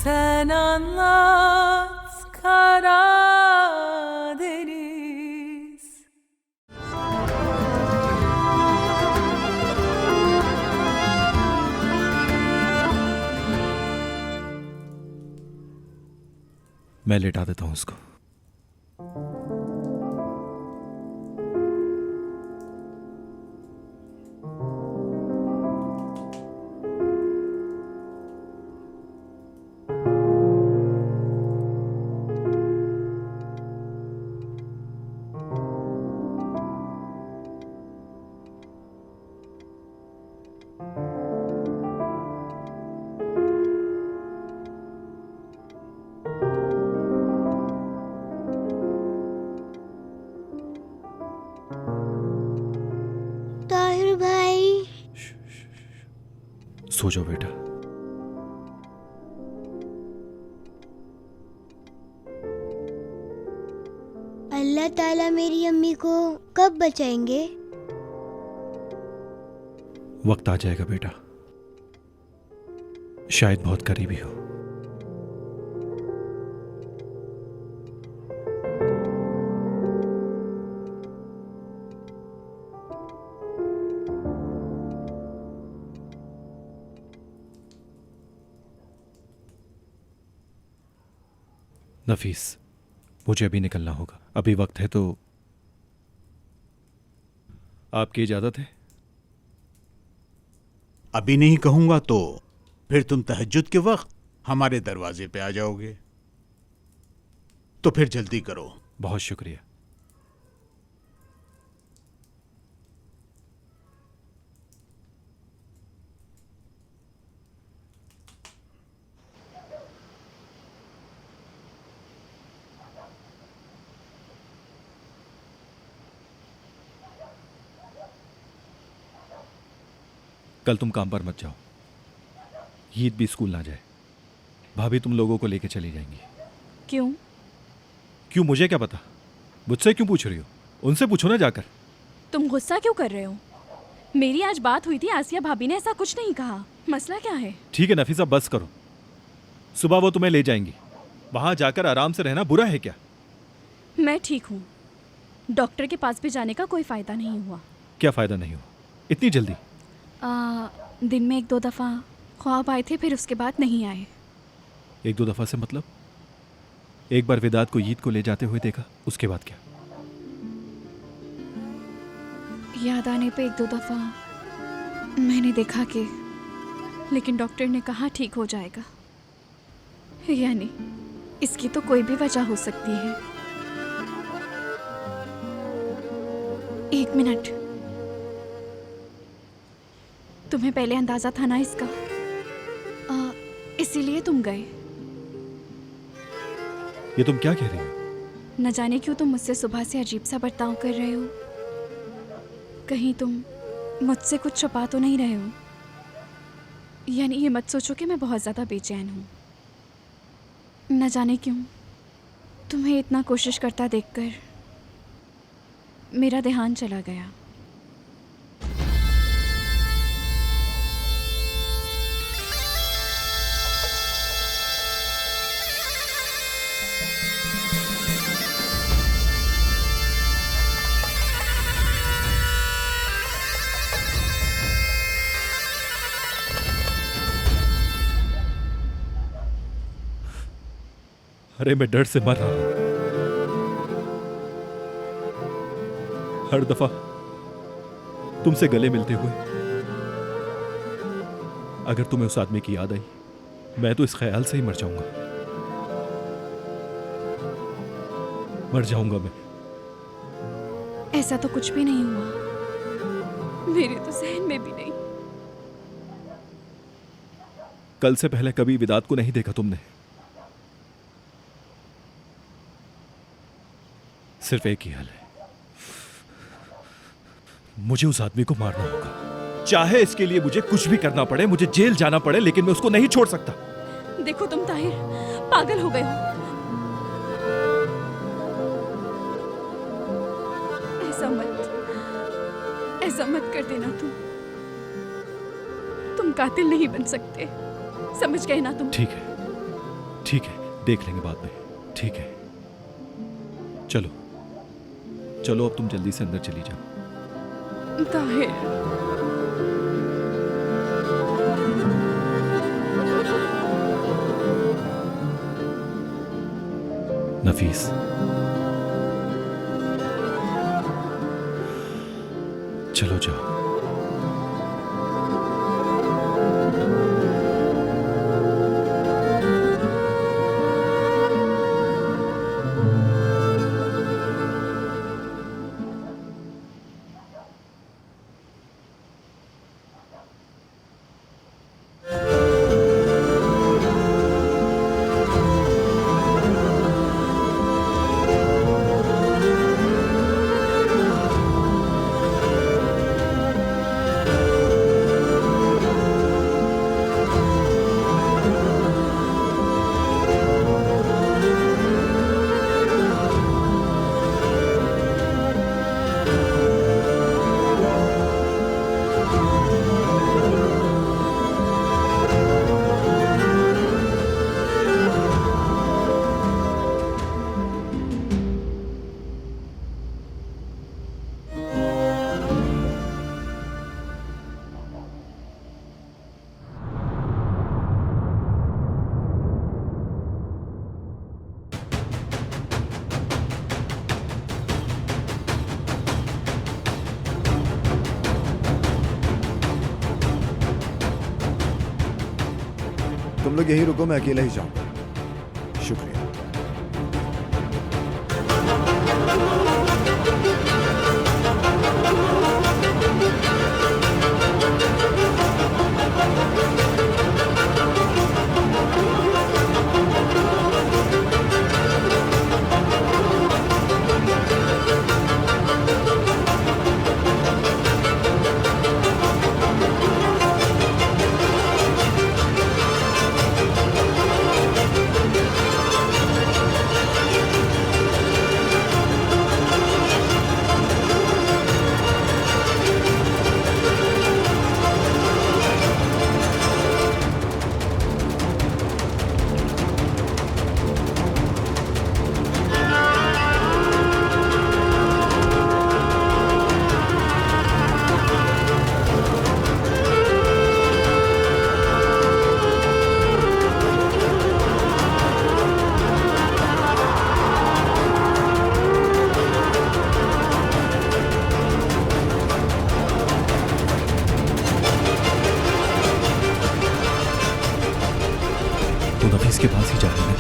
Sen anlat Karadeniz. मैं लेटा देता हूं उसको। ताहिर भाई, सो जाओ बेटा। अल्लाह ताला मेरी अम्मी को कब बचाएंगे? वक्त आ जाएगा बेटा, शायद बहुत करीबी हो। नफीस, मुझे अभी निकलना होगा। अभी वक्त है तो आपकी इजाजत है? अभी नहीं कहूंगा तो फिर तुम तहज्जुद के वक्त हमारे दरवाजे पे आ जाओगे, तो फिर जल्दी करो। बहुत शुक्रिया। कल तुम काम पर मत जाओ, ईद भी स्कूल ना जाए। भाभी तुम लोगों को लेके चली जाएंगी। क्यों? क्यों मुझे क्या पता? मुझसे क्यों पूछ रही हो? उनसे पूछो ना जाकर। तुम गुस्सा क्यों कर रहे हो? मेरी आज बात हुई थी, आसिया भाभी ने ऐसा कुछ नहीं कहा। मसला क्या है? ठीक है नफीसा, बस करो। सुबह वो तुम्हें ले जाएंगी, वहां जाकर आराम से रहना बुरा है क्या? मैं ठीक हूँ। डॉक्टर के पास भी जाने का कोई फायदा नहीं हुआ। क्या फायदा नहीं हुआ? इतनी जल्दी? दिन में 1-2 दफ़ा ख्वाब आए थे, फिर उसके बाद नहीं आए। 1-2 दफा से मतलब? एक बार विदात को ईद को ले जाते हुए देखा, उसके बाद क्या? याद आने पे 1-2 दफ़ा मैंने देखा कि, लेकिन डॉक्टर ने कहा ठीक हो जाएगा। यानी इसकी तो कोई भी वजह हो सकती है। 1 मिनट, तुम्हें पहले अंदाजा था ना इसका, इसीलिए तुम गए। ये तुम क्या कह रही हो? न जाने क्यों तुम मुझसे सुबह से अजीब सा बर्ताव कर रहे हो। कहीं तुम मुझसे कुछ छुपा तो नहीं रहे हो? यानी ये मत सोचो कि मैं बहुत ज़्यादा बेचैन हूँ। न जाने क्यों तुम्हें इतना कोशिश करता देखकर मेरा ध्यान चला गया। अरे मैं डर से मर रहा हूं। हर दफा तुमसे गले मिलते हुए अगर तुम्हें उस आदमी की याद आई, मैं तो इस ख्याल से ही मर जाऊंगा। मर जाऊंगा मैं। ऐसा तो कुछ भी नहीं हुआ, मेरे तो सहन में भी नहीं। कल से पहले कभी विदात को नहीं देखा तुमने? सिर्फ एक ही हल है, मुझे उस आदमी को मारना होगा। चाहे इसके लिए मुझे कुछ भी करना पड़े, मुझे जेल जाना पड़े, लेकिन मैं उसको नहीं छोड़ सकता। देखो तुम ताहिर पागल हो गए हो। ऐसा मत कर देना। तुम कातिल नहीं बन सकते, समझ गए ना तुम? ठीक है, ठीक है, देख लेंगे बाद में। ठीक है, चलो चलो, अब तुम जल्दी से अंदर चली जाओ। ताहिर, नफीस, चलो जाओ। तुम लोग यहीं रुको, मैं अकेला ही जाऊंगा। शुक्रिया। तो नफीस के पास ही जा रहे हैं।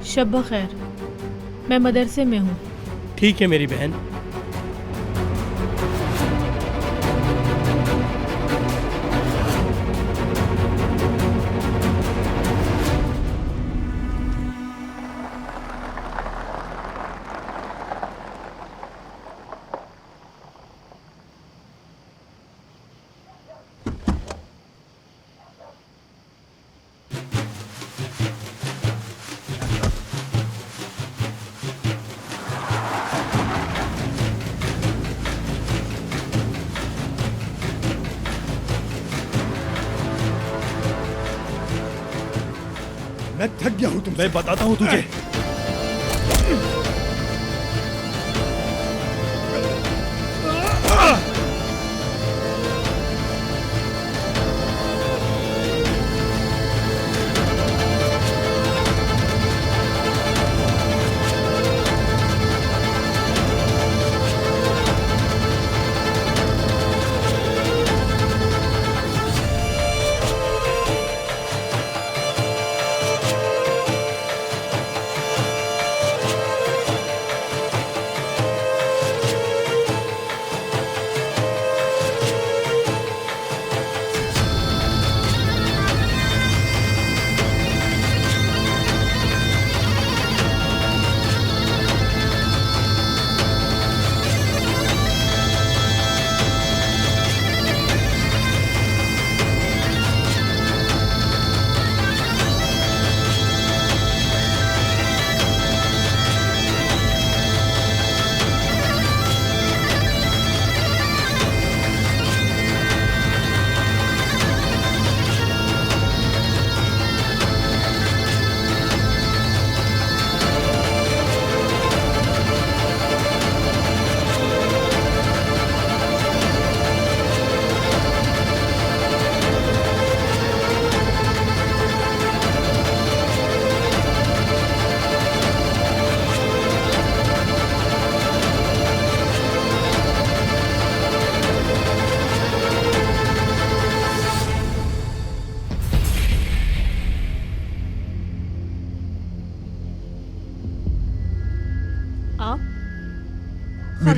शब खैर, मैं मदरसे में हूँ। ठीक है मेरी बहन। मैं थक गया हूं तुमसे। मैं बताता हूं तुझे।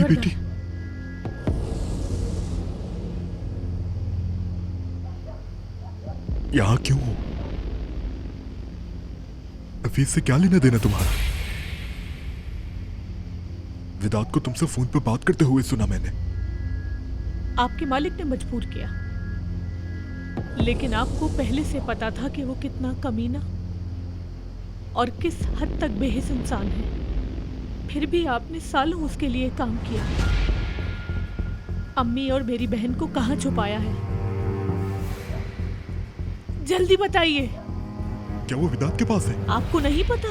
कर बेटी। यहाँ क्यों हो? नफीस से क्या लेना देना तुम्हारा? विदात को तुमसे फोन पर बात करते हुए सुना मैंने। आपके मालिक ने मजबूर किया, लेकिन आपको पहले से पता था कि वो कितना कमीना और किस हद तक बेहिस इंसान है। फिर भी आपने सालों उसके लिए काम किया। अम्मी और मेरी बहन को कहाँ छुपाया है? जल्दी बताइए। क्या वो विदात के पास है? आपको नहीं पता?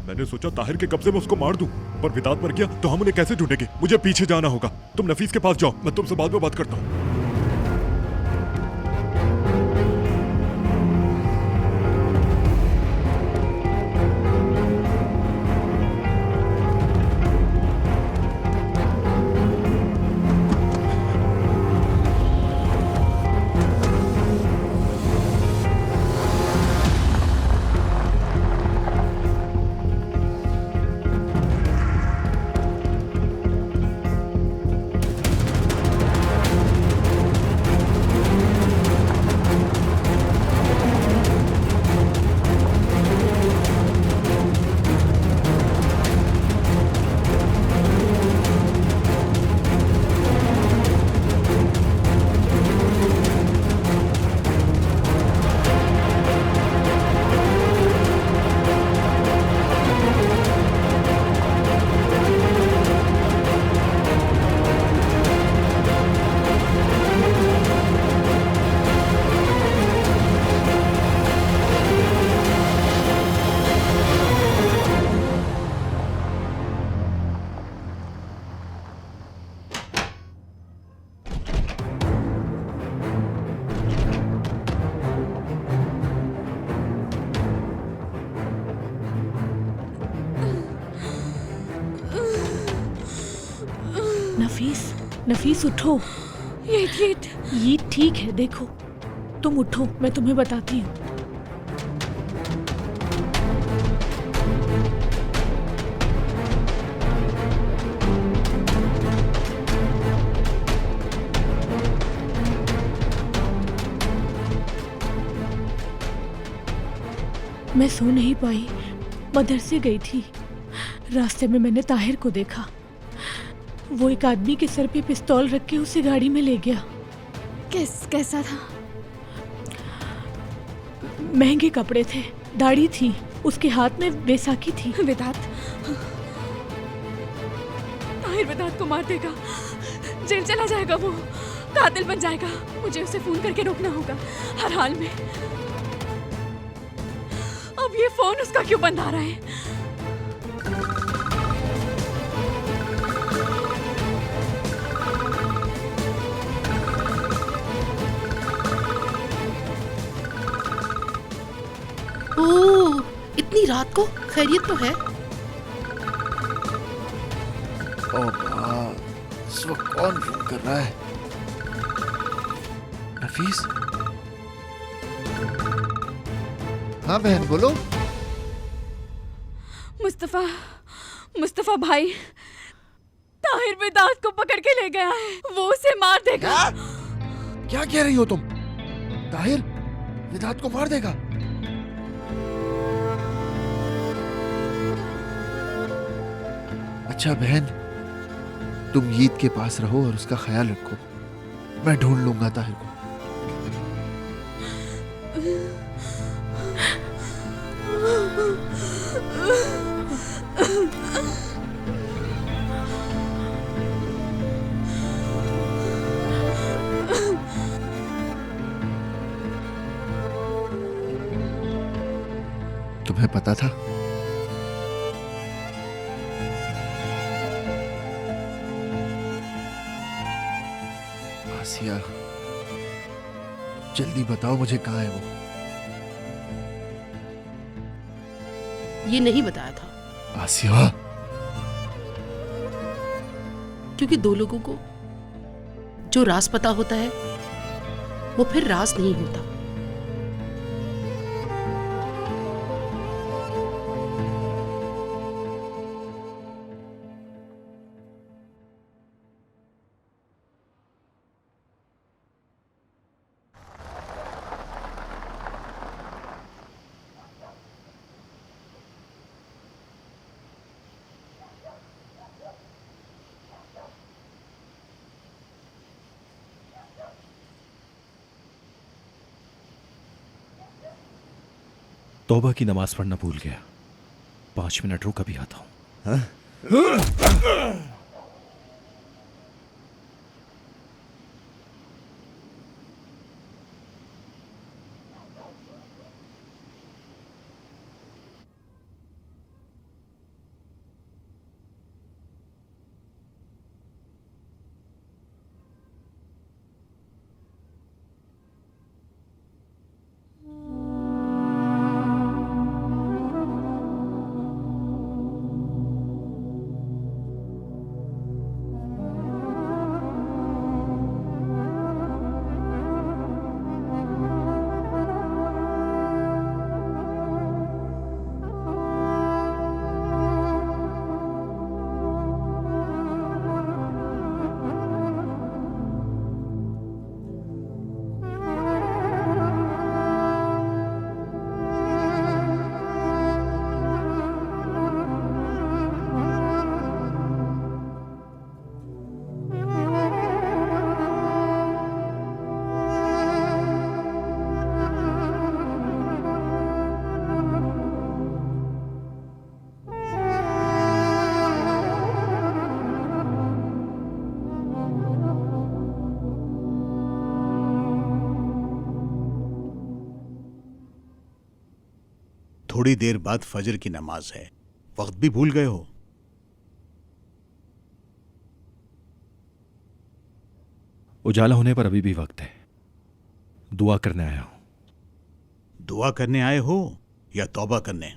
मैंने सोचा ताहिर के कब्जे में उसको मार दूं, पर विदात मर गया तो हम उन्हें कैसे ढूंढेंगे? मुझे पीछे जाना होगा। तुम नफीस के पास जाओ, मैं तुमसे बाद में बात करता हूँ। नफीस उठो। ये ठीक है, देखो तुम उठो, मैं तुम्हें बताती हूँ। मैं सो नहीं पाई, मदरसे गई थी। रास्ते में मैंने ताहिर को देखा। वो एक आदमी के सर पे पिस्तौल रख के उसे गाड़ी में ले गया। कैसा था? महंगे कपड़े थे, दाढ़ी थी, उसके हाथ में बैसाखी थी। विदात, ताहिर विदात को मार देगा, जेल चला जाएगा, वो कातिल बन जाएगा। मुझे उसे फोन करके रोकना होगा हर हाल में। अब ये फोन उसका क्यों बंद आ रहा है? ओह, इतनी रात को खैरियत तो है? इस वक्त कौन फोन कर रहा है? नफीस? हाँ बहन, बोलो। मुस्तफा भाई, ताहिर विदात को पकड़ के ले गया है। वो उसे मार देगा। क्या कह रही हो तुम? ताहिर विदात को मार देगा? अच्छा बहन, तुम ईद के पास रहो और उसका ख्याल रखो। मैं ढूंढ लूंगा ताहिर को। तुम्हें पता था? आसिया, जल्दी बताओ मुझे, कहाँ है वो? ये नहीं बताया था। आसिया, क्योंकि दो लोगों को जो राज पता होता है वो फिर राज नहीं होता। तौबा की नमाज पढ़ना भूल गया। 5 मिनट रुक, अभी आता हूं। थोड़ी देर बाद फजर की नमाज है, वक्त भी भूल गए हो। उजाला होने पर अभी भी वक्त है। दुआ करने आया हूं। दुआ करने आए हो या तौबा करने?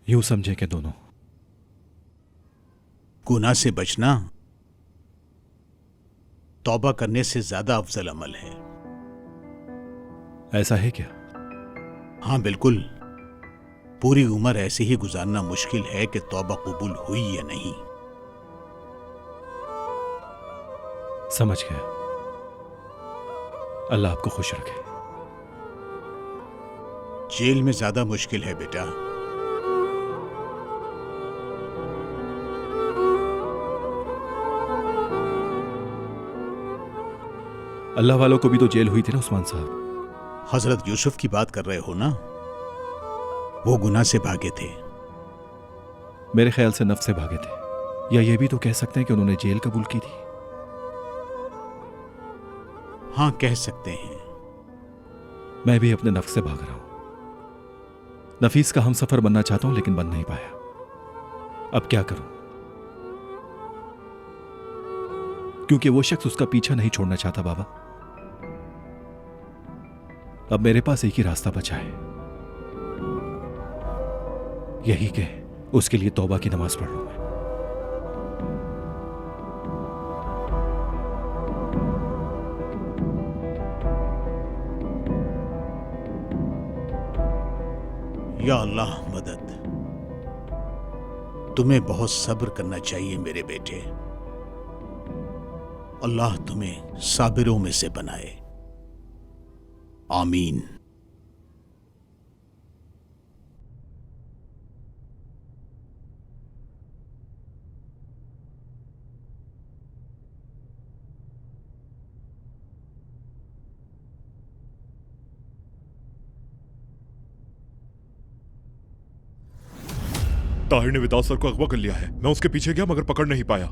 यूं समझे कि दोनों। गुनाह से बचना तौबा करने से ज्यादा अफजल अमल है। ऐसा है क्या? हाँ बिल्कुल। पूरी उम्र ऐसे ही गुजारना मुश्किल है कि तौबा कबूल हुई या नहीं। समझ गया। अल्लाह आपको खुश रखे। जेल में ज्यादा मुश्किल है बेटा। अल्लाह वालों को भी तो जेल हुई थी ना उस्मान साहब। हजरत यूसुफ की बात कर रहे हो ना? वो गुनाह से भागे थे। मेरे ख्याल से नफ्स से भागे थे, या ये भी तो कह सकते हैं कि उन्होंने जेल कबूल की थी। हाँ कह सकते हैं। मैं भी अपने नफ्स से भाग रहा हूं। नफीस का हम सफर बनना चाहता हूं लेकिन बन नहीं पाया। अब क्या करूं? क्योंकि वो शख्स उसका पीछा नहीं छोड़ना चाहता बाबा। अब मेरे पास एक ही रास्ता बचा है, यही कि उसके लिए तौबा की नमाज पढ़ लूं मैं। या अल्लाह मदद। तुम्हें बहुत सब्र करना चाहिए मेरे बेटे। अल्लाह तुम्हें साबिरों में से बनाए। आमीन। ताहिर ने विदात सर को अगवा कर लिया है। मैं उसके पीछे गया मगर पकड़ नहीं पाया।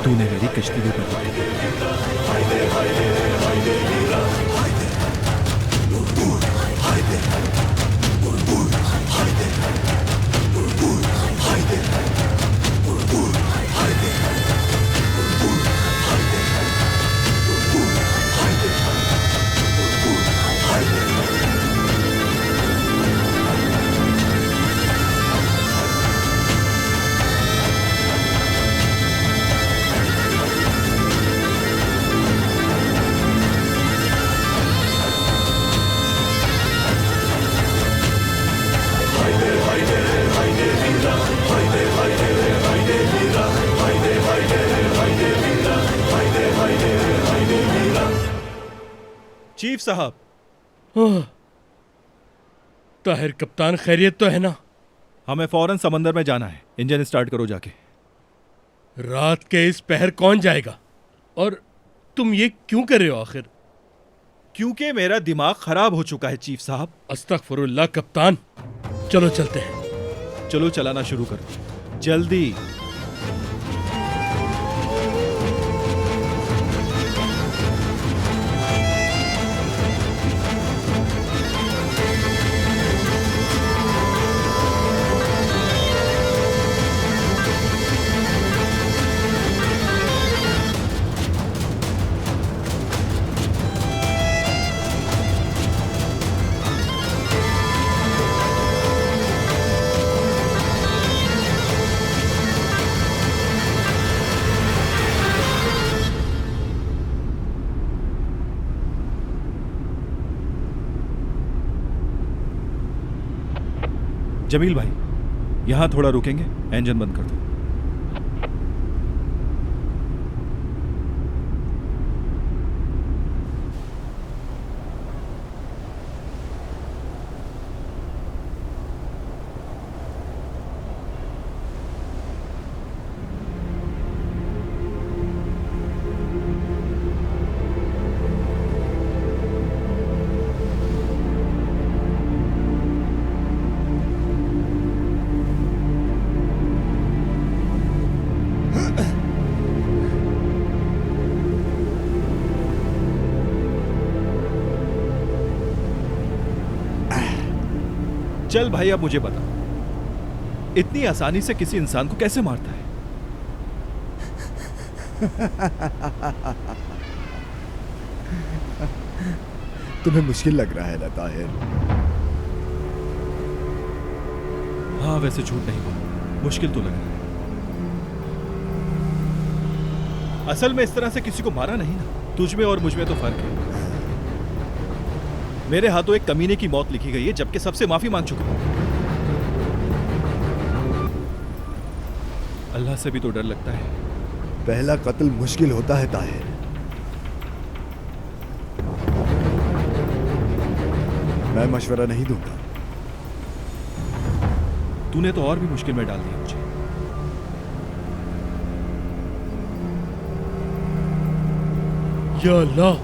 तूने मेरी कश्ती में बदल दी। चीफ साहब। ताहिर कप्तान, खैरियत तो है ना? हमें फौरन समंदर में जाना है। इंजन स्टार्ट करो जाके। रात के इस पहर कौन जाएगा? और तुम ये क्यों कर रहे हो आखिर? क्योंकि मेरा दिमाग खराब हो चुका है चीफ साहब। अस्तगफुरुल्लाह कप्तान, चलो चलते हैं। चलो चलाना शुरू करो जल्दी। जमील भाई, यहां थोड़ा रुकेंगे? इंजन बंद कर दो। चल भाई, अब मुझे बता, इतनी आसानी से किसी इंसान को कैसे मारता है? तुम्हें मुश्किल लग रहा है ना ताहिर? हाँ, वैसे झूठ नहीं बोल, मुश्किल तो लग रहा है। असल में इस तरह से किसी को मारा नहीं ना। तुझ में और मुझ में तो फर्क है। मेरे हाथों एक कमीने की मौत लिखी गई है, जबकि सबसे माफी मांग चुका हूं। अल्लाह से भी तो डर लगता है। पहला कत्ल मुश्किल होता है ताहिर। मैं मशवरा नहीं दूंगा। तूने तो और भी मुश्किल में डाल दिया मुझे। या अल्लाह,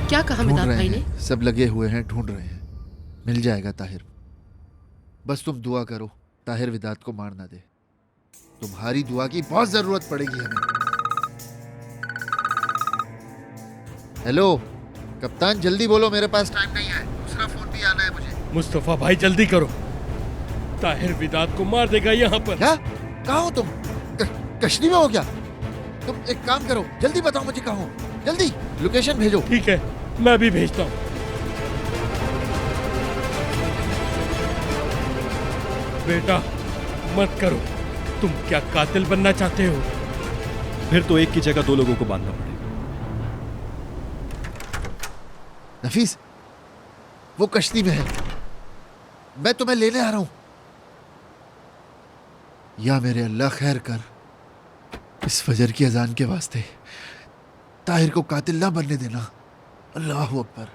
क्या कहा ढूंढ मिदाद रहे भाई ने? हैं, सब लगे हुए हैं, ढूंढ रहे हैं। मिल जाएगा ताहिर। बस तुम दुआ करो ताहिर विदात को मार ना दे। तुम्हारी दुआ की बहुत जरूरत पड़ेगी हमें। हेलो कप्तान, जल्दी बोलो, मेरे पास टाइम नहीं है। दूसरा फोन भी आना है मुझे। मुस्तफा भाई जल्दी करो, ताहिर विदात को मार देगा यहाँ पर। क्या? कहाँ हो तुम? कश्ती में हो क्या? तुम एक काम करो, जल्दी बताओ मुझे कहाँ हो। जल्दी लोकेशन भेजो। ठीक है, मैं भी भेजता हूँ। बेटा मत करो, तुम क्या कातिल बनना चाहते हो? फिर तो एक की जगह दो लोगों को बांधना पड़ेगा। नफीस, वो कश्ती में है, मैं तुम्हें लेने आ रहा हूं। या मेरे अल्लाह खैर कर, इस फजर की अजान के वास्ते ताहिर को कातिल ना बनने देना। अल्लाह अकबर।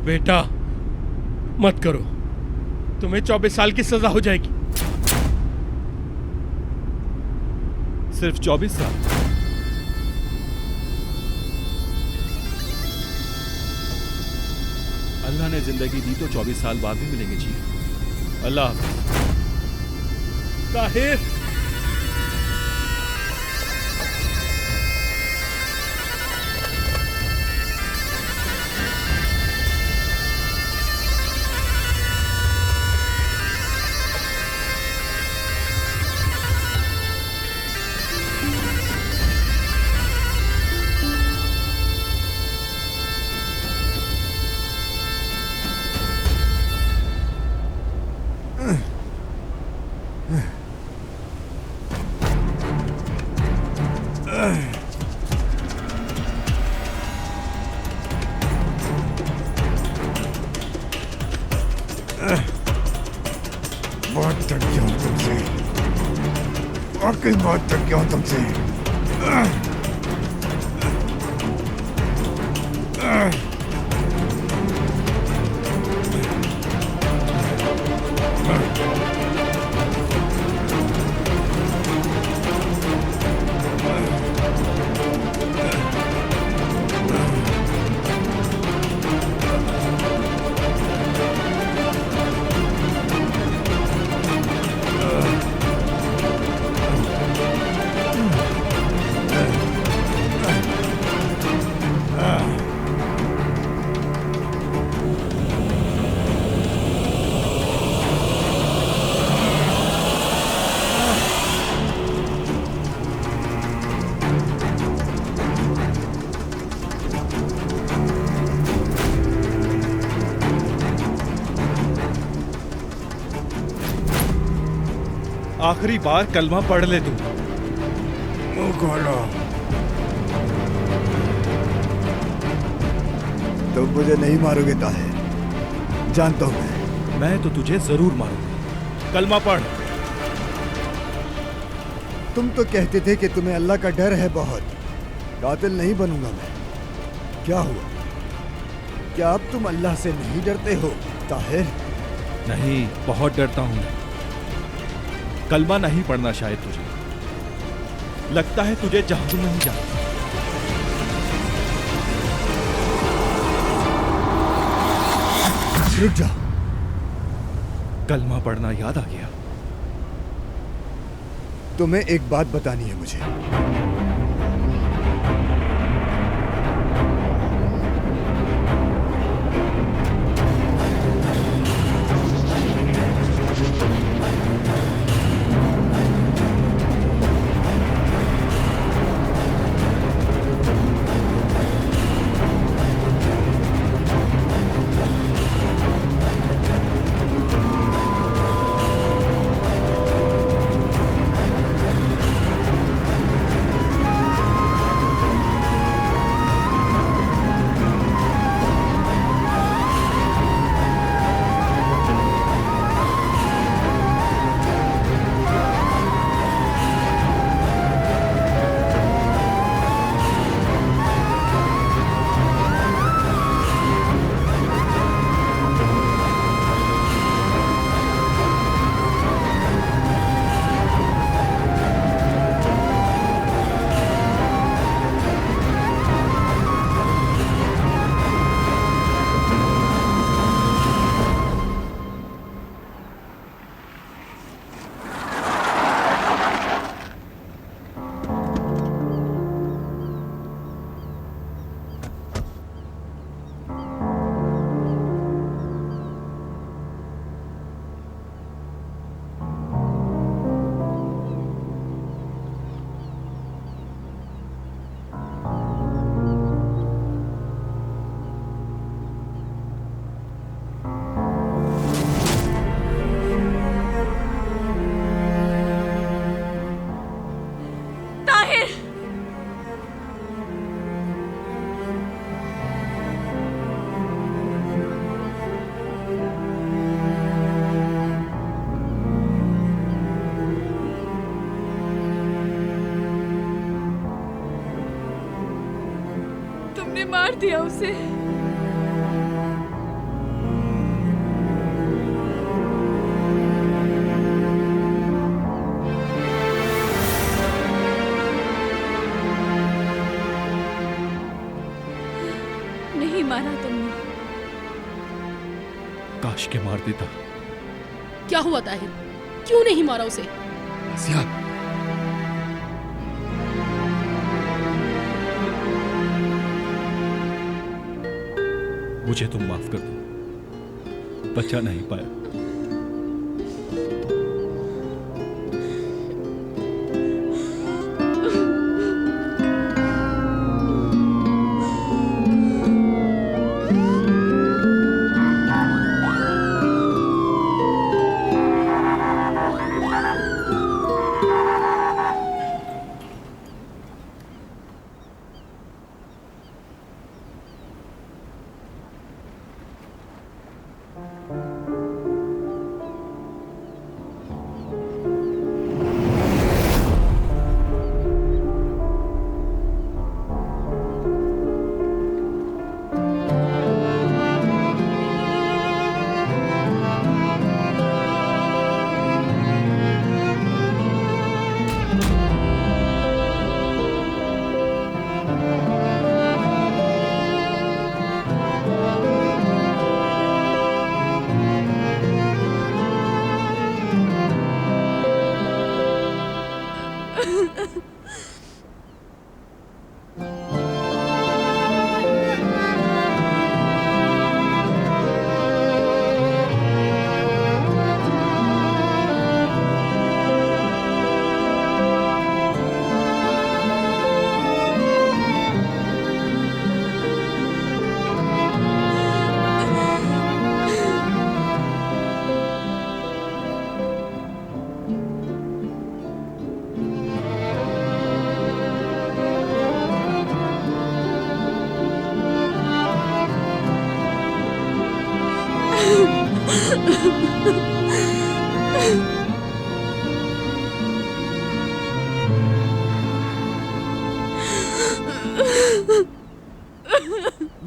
बेटा मत करो, तुम्हें 24 साल की सजा हो जाएगी। सिर्फ 24 साल? अल्लाह ने जिंदगी दी तो 24 साल बाद भी मिलेंगे जी। अल्लाह हाफ़िज़। ताहिर, बहुत थक गया हूँ तुमसे, वाकई बहुत थक गया हूँ तुमसे। आखिरी बार कलमा पढ़ ले तू। ओ गॉड, तुम मुझे नहीं मारोगे ताहिर, जानता हूं मैं तो तुझे जरूर मारूंगा। कलमा पढ़। तुम तो कहते थे कि तुम्हें अल्लाह का डर है बहुत। कातिल नहीं बनूंगा मैं। क्या हुआ? क्या अब तुम अल्लाह से नहीं डरते हो ताहिर? नहीं, बहुत डरता हूं मैं। कलमा नहीं पढ़ना शायद तुझे लगता है, तुझे जहन्नुम नहीं जाना। रुक जा, कलमा पढ़ना याद आ गया। तुम्हें एक बात बतानी है मुझे। मार दिया उसे। काश के मार देता। क्या हुआ ताहिर, क्यों नहीं मारा उसे? आसिया, मुझे तुम माफ कर दो, बचा नहीं पाया।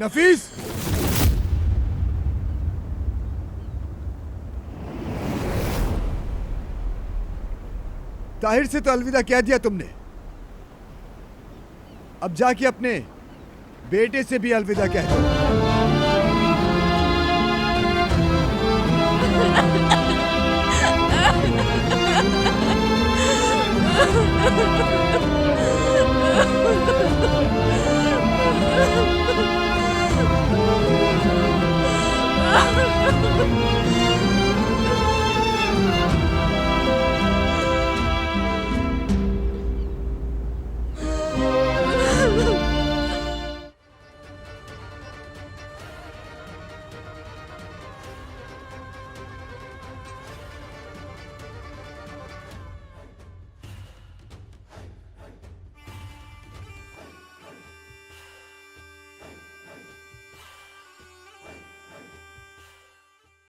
नफीस, ताहिर से तो अलविदा कह दिया तुमने, अब जाके अपने बेटे से भी अलविदा कह दो।